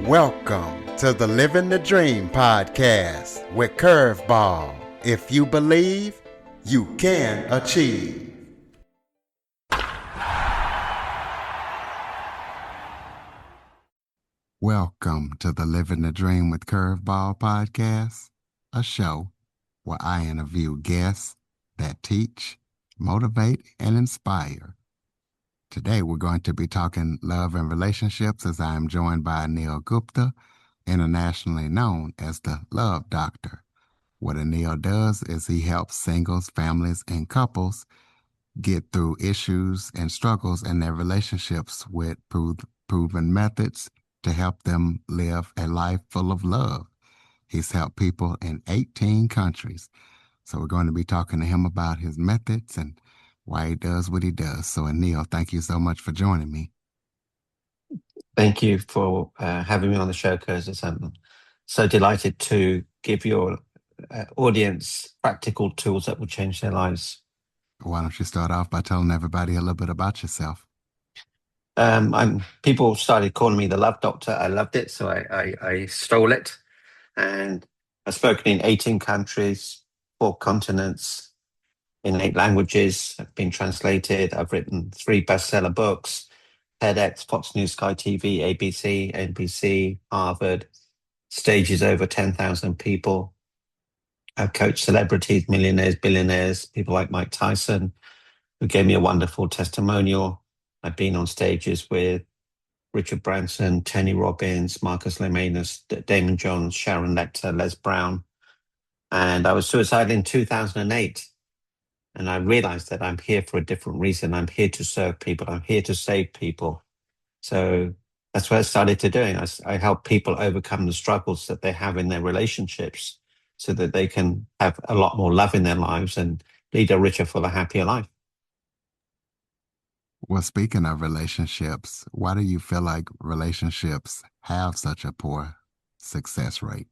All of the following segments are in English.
Welcome to the Living the Dream podcast with Curveball. If you believe, you can achieve. Welcome to the Living the Dream with Curveball podcast, a show where I interview guests that teach, motivate, and inspire. Today we're going to be talking love and relationships as I am joined by Anil Gupta, internationally known as the Love Doctor. What Anil does is he helps singles, families, and couples get through issues and struggles in their relationships with proven methods to help them live a life full of love. He's helped people in 18 countries. So we're going to be talking to him about his methods and why he does what he does. So Anil, thank you so much for joining me. Thank you for having me on the show, Curtis. I'm so delighted to give your audience practical tools that will change their lives. Why don't you start off by telling everybody a little bit about yourself? People started calling me the Love Doctor. I loved it, so I stole it. And I've spoken in 18 countries, 4 continents, in 8 languages. I've been translated. I've written 3 bestseller books, TEDx, Fox News, Sky TV, ABC, NBC, Harvard, stages over 10,000 people. I've coached celebrities, millionaires, billionaires, people like Mike Tyson, who gave me a wonderful testimonial. I've been on stages with Richard Branson, Tony Robbins, Marcus Lemonis, Damon Jones, Sharon Lecter, Les Brown. And I was suicidal in 2008. And I realized that I'm here for a different reason. I'm here to serve people. I'm here to save people. So that's what I started to doing. I help people overcome the struggles that they have in their relationships so that they can have a lot more love in their lives and lead a richer, fuller, happier life. Well, speaking of relationships, why do you feel like relationships have such a poor success rate?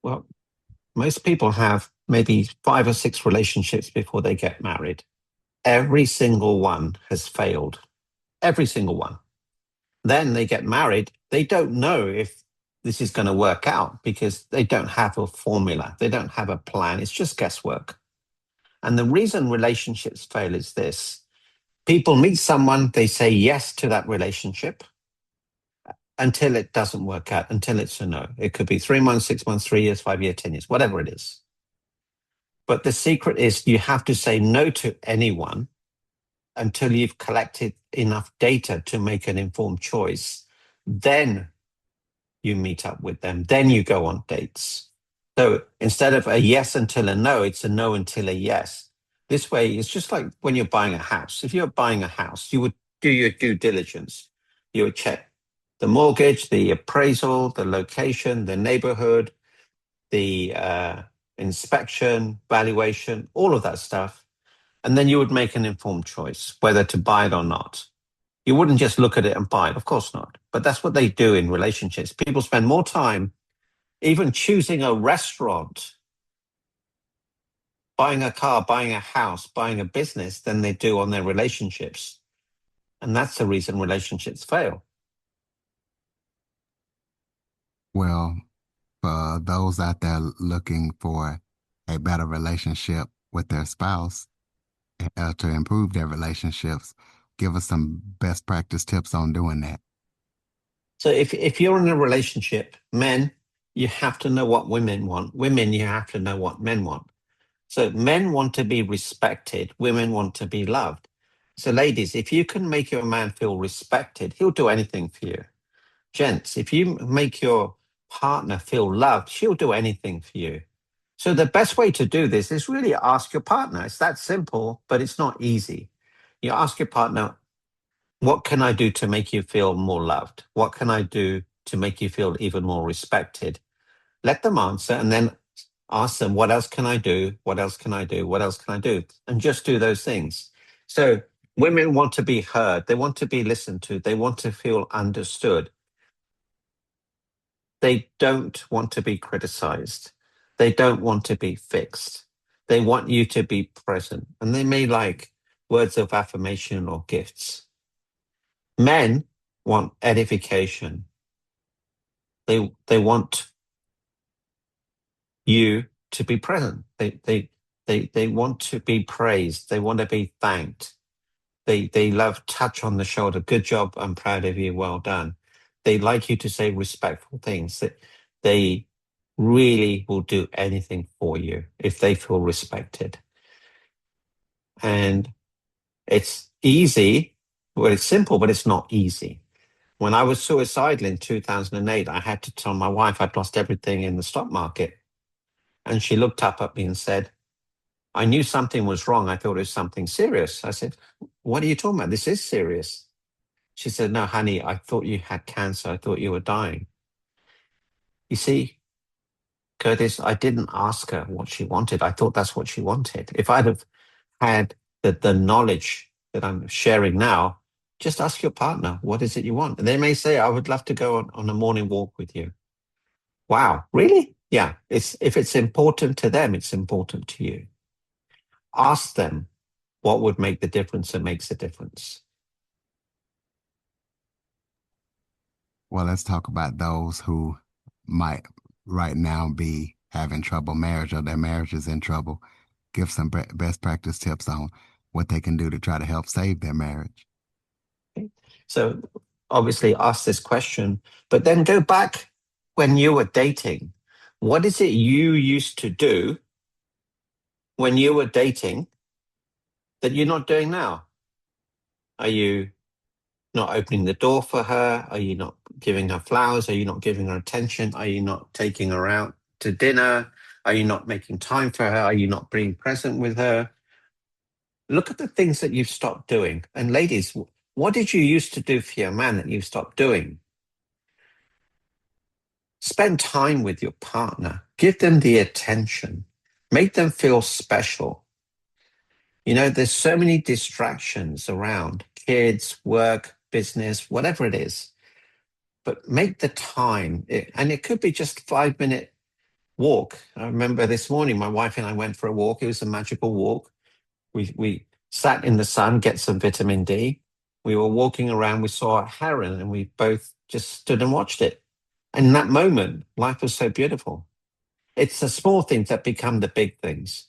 Well, most people have maybe 5 or 6 relationships before they get married. Every single one has failed. Every single one. Then they get married. They don't know if this is going to work out because they don't have a formula. They don't have a plan. It's just guesswork. And the reason relationships fail is this. People meet someone, they say yes to that relationship until it doesn't work out, until it's a no. It could be 3 months, 6 months, 3 years, 5 years, 10 years, whatever it is. But the secret is you have to say no to anyone until you've collected enough data to make an informed choice. Then you meet up with them. Then you go on dates. So instead of a yes until a no, it's a no until a yes. This way, it's just like when you're buying a house. If you're buying a house, you would do your due diligence. You would check the mortgage, the appraisal, the location, the neighborhood, the inspection, valuation, all of that stuff. And then you would make an informed choice whether to buy it or not. You wouldn't just look at it and buy it. Of course not. But that's what they do in relationships. People spend more time even choosing a restaurant, buying a car, buying a house, buying a business than they do on their relationships. And that's the reason relationships fail. Well, for those out there looking for a better relationship with their spouse, to improve their relationships, give us some best practice tips on doing that. So if you're in a relationship, men, you have to know what women want. Women, you have to know what men want. So men want to be respected. Women want to be loved. So ladies, if you can make your man feel respected, he'll do anything for you. Gents, if you make your partner feel loved, she'll do anything for you. So the best way to do this is really ask your partner. It's that simple, but it's not easy. You ask your partner, what can I do to make you feel more loved? What can I do to make you feel even more respected? Let them answer and then ask them, what else can I do? What else can I do? What else can I do? And just do those things. So women want to be heard. They want to be listened to. They want to feel understood. They don't want to be criticized. They don't want to be fixed. They want you to be present. And they may like words of affirmation or gifts. Men want edification. They want you to be present. They want to be praised. They want to be thanked. They love touch on the shoulder. Good job. I'm proud of you. Well done. They like you to say respectful things. That they really will do anything for you if they feel respected. And it's easy. Well, it's simple, but it's not easy. When I was suicidal in 2008, I had to tell my wife I'd lost everything in the stock market. And she looked up at me and said, I knew something was wrong. I thought it was something serious. I said, what are you talking about? This is serious. She said, no, honey, I thought you had cancer. I thought you were dying. You see, Curtis, I didn't ask her what she wanted. I thought that's what she wanted. If I'd have had the knowledge that I'm sharing now, just ask your partner, what is it you want? And they may say, I would love to go on a morning walk with you. Wow, really? Yeah, if it's important to them, it's important to you. Ask them what would make the difference that makes a difference. Well, let's talk about those who might right now be having trouble marriage or their marriage is in trouble. Give some best practice tips on what they can do to try to help save their marriage. Okay. So obviously ask this question, but then go back when you were dating. What is it you used to do when you were dating that you're not doing now? Are you not opening the door for her? Are you not giving her flowers? Are you not giving her attention? Are you not taking her out to dinner? Are you not making time for her? Are you not being present with her? Look at the things that you've stopped doing. And ladies, what did you used to do for your man that you've stopped doing? Spend time with your partner. Give them the attention. Make them feel special. You know, there's so many distractions around kids, work, business, whatever it is. But make the time. And it could be just 5 minute walk. I remember this morning, my wife and I went for a walk. It was a magical walk. We sat in the sun, get some vitamin D. We were walking around, we saw a heron, and we both just stood and watched it. And in that moment, life was so beautiful. It's the small things that become the big things.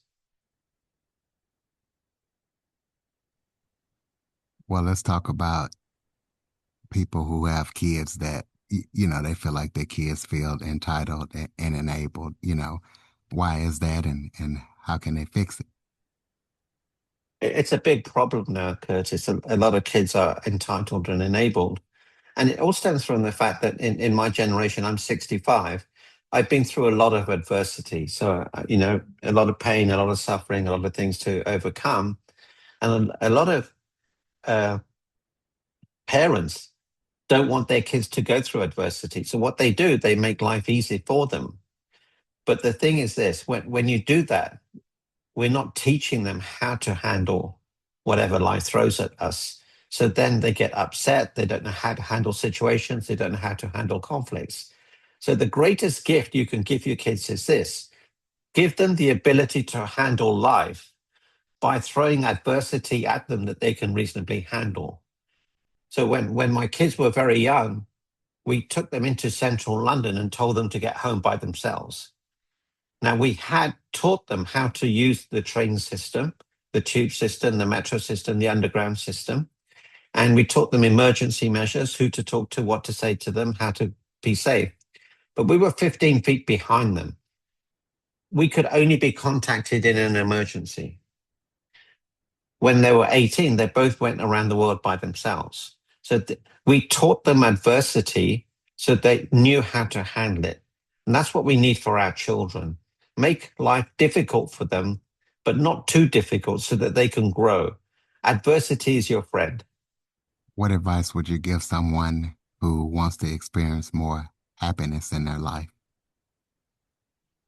Well, let's talk about people who have kids that, they feel like their kids feel entitled and enabled. Why is that and how can they fix it? It's a big problem now, Curtis. A lot of kids are entitled and enabled. And it all stems from the fact that in my generation, I'm 65. I've been through a lot of adversity. So, a lot of pain, a lot of suffering, a lot of things to overcome. And a lot of parents don't want their kids to go through adversity. So what they do, they make life easy for them. But the thing is this, when you do that, we're not teaching them how to handle whatever life throws at us. So then they get upset. They don't know how to handle situations. They don't know how to handle conflicts. So the greatest gift you can give your kids is this: give them the ability to handle life by throwing adversity at them that they can reasonably handle. So when my kids were very young, we took them into central London and told them to get home by themselves. Now, we had taught them how to use the train system, the tube system, the metro system, the underground system. And we taught them emergency measures, who to talk to, what to say to them, how to be safe. But we were 15 feet behind them. We could only be contacted in an emergency. When they were 18, they both went around the world by themselves. So we taught them adversity so they knew how to handle it. And that's what we need for our children. Make life difficult for them, but not too difficult so that they can grow. Adversity is your friend. What advice would you give someone who wants to experience more happiness in their life?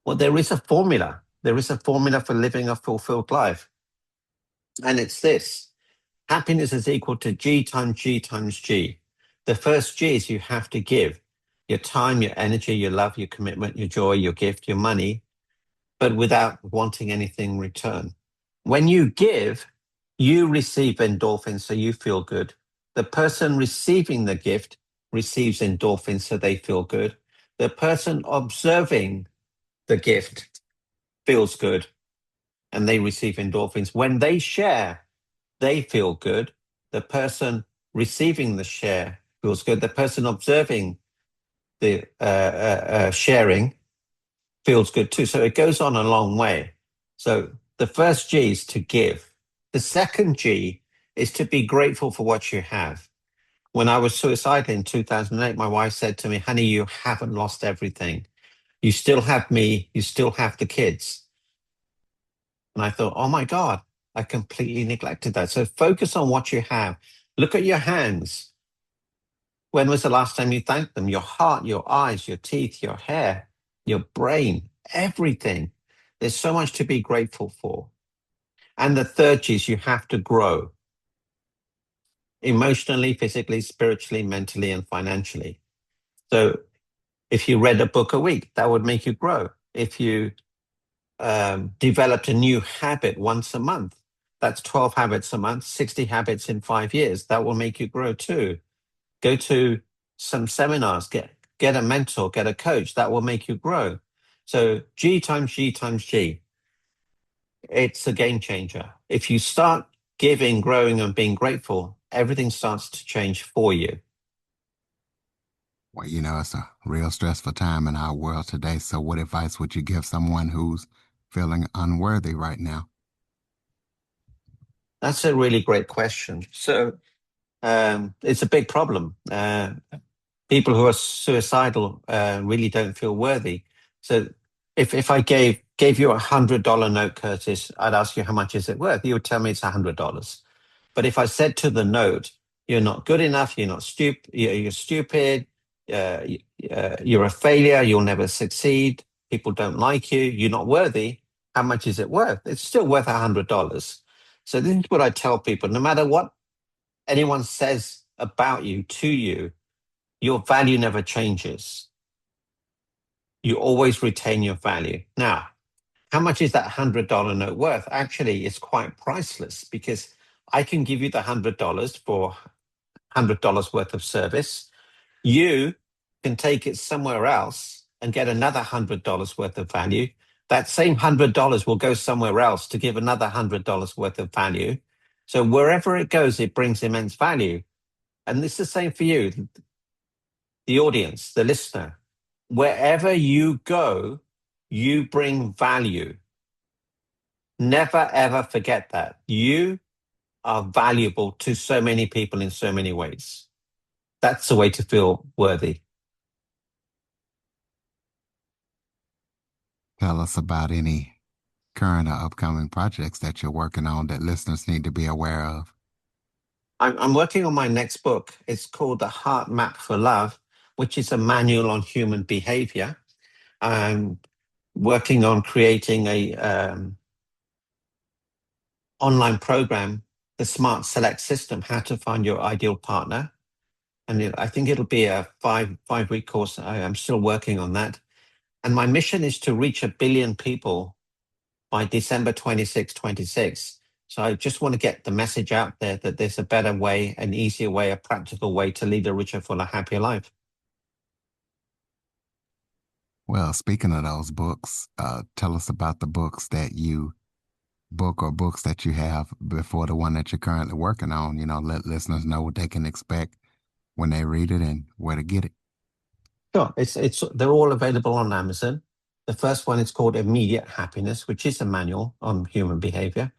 Well, there is a formula. There is a formula for living a fulfilled life. And it's this: happiness is equal to G times G times G. The first G is you have to give your time, your energy, your love, your commitment, your joy, your gift, your money, but without wanting anything in return. When you give, you receive endorphins, so you feel good. The person receiving the gift receives endorphins, so they feel good. The person observing the gift feels good and they receive endorphins. When they share, they feel good. The person receiving the share feels good. The person observing the sharing feels good too. So it goes on a long way. So the first G is to give. The second G is to be grateful for what you have. When I was suicidal in 2008, my wife said to me, honey, you haven't lost everything. You still have me. You still have the kids. And I thought, oh my God, I completely neglected that. So focus on what you have. Look at your hands. When was the last time you thanked them? Your heart, your eyes, your teeth, your hair, your brain, everything. There's so much to be grateful for. And the third is you have to grow emotionally, physically, spiritually, mentally, and financially. So if you read a book a week, that would make you grow. If you developed a new habit once a month, that's 12 habits a month, 60 habits in 5 years. That will make you grow too. Go to some seminars, get a mentor, get a coach. That will make you grow. So G times G times G, it's a game changer. If you start giving, growing, and being grateful, everything starts to change for you. Well, it's a real stressful time in our world today. So, what advice would you give someone who's feeling unworthy right now? That's a really great question. So it's a big problem. People who are suicidal really don't feel worthy. So if I gave you $100 note, Curtis, I'd ask you how much is it worth? You would tell me it's $100. But if I said to the note, you're not good enough, you're not stupid, you're stupid, uh, you're a failure, you'll never succeed, people don't like you, you're not worthy, how much is it worth? It's still worth $100. So this is what I tell people, no matter what anyone says about you, to you, your value never changes. You always retain your value. Now, how much is that $100 note worth? Actually, it's quite priceless because I can give you the $100 for $100 worth of service. You can take it somewhere else and get another $100 worth of value. That same $100 will go somewhere else to give another $100 worth of value. So wherever it goes, it brings immense value. And it's the same for you, the audience, the listener. Wherever you go, you bring value. Never, ever forget that. You are valuable to so many people in so many ways. That's the way to feel worthy. Tell us about any current or upcoming projects that you're working on that listeners need to be aware of. I'm working on my next book. It's called The Heart Map for Love, which is a manual on human behavior. I'm working on creating a online program, the Smart Select System, how to find your ideal partner. And I think it'll be a five-week course. I'm still working on that. And my mission is to reach 1 billion people by December 26. So I just want to get the message out there that there's a better way, an easier way, a practical way to lead a richer, fuller, happier life. Well, speaking of those books, tell us about the books that you book or books that you have before the one that you're currently working on. Let listeners know what they can expect when they read it and where to get it. Sure, it's they're all available on Amazon. The first one is called Immediate Happiness, which is a manual on human behavior.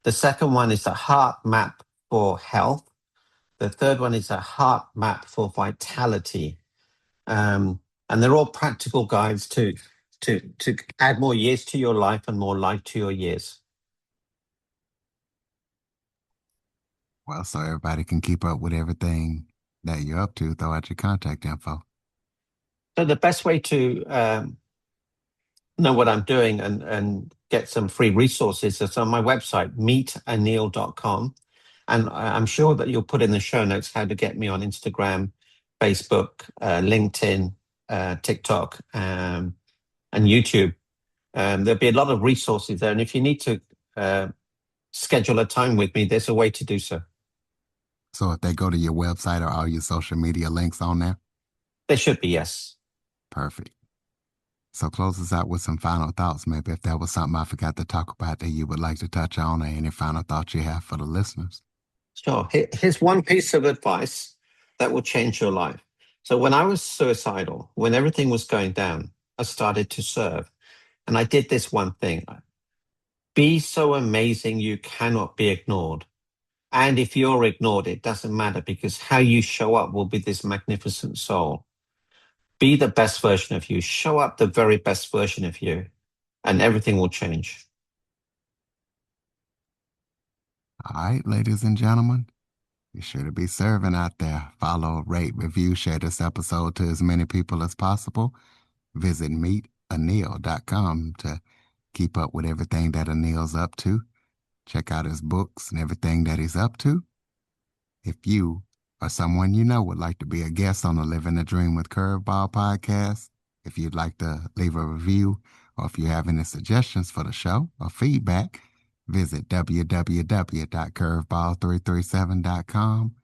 The second one is the Heart Map for Health. The third one is a Heart Map for Vitality. And they're all practical guides to add more years to your life and more life to your years. Well, so everybody can keep up with everything that you're up to, throw out your contact info. So the best way to know what I'm doing and get some free resources is on my website, meetanil.com. And I'm sure that you'll put in the show notes how to get me on Instagram, Facebook, LinkedIn, TikTok, and YouTube. There'll be a lot of resources there. And if you need to schedule a time with me, there's a way to do so. So if they go to your website or all your social media links on there? There should be, yes. Perfect. So close us out with some final thoughts. Maybe if there was something I forgot to talk about that you would like to touch on, or any final thoughts you have for the listeners. Sure. Here's one piece of advice that will change your life. So when I was suicidal, when everything was going down, I started to serve. And I did this one thing. Be so amazing you cannot be ignored. And if you're ignored, it doesn't matter, because how you show up will be this magnificent soul. Be the best version of you. Show up the very best version of you, and everything will change. All right, ladies and gentlemen, be sure to be serving out there. Follow, rate, review, share this episode to as many people as possible. Visit meetanil.com to keep up with everything that Anil's up to. Check out his books and everything that he's up to. If you or someone you know would like to be a guest on the Living the Dream with Curveball podcast, if you'd like to leave a review, or if you have any suggestions for the show or feedback, visit www.curveball337.com.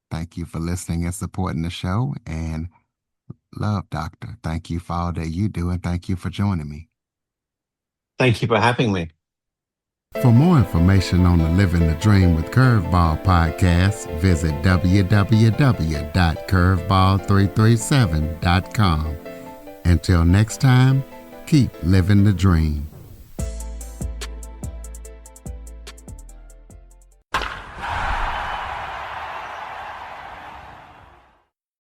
Thank you for listening and supporting the show. And love, Doctor, thank you for all that you do, and thank you for joining me. Thank you for having me. For more information on the Living the Dream with Curveball podcast, visit www.curveball337.com. Until next time, keep living the dream.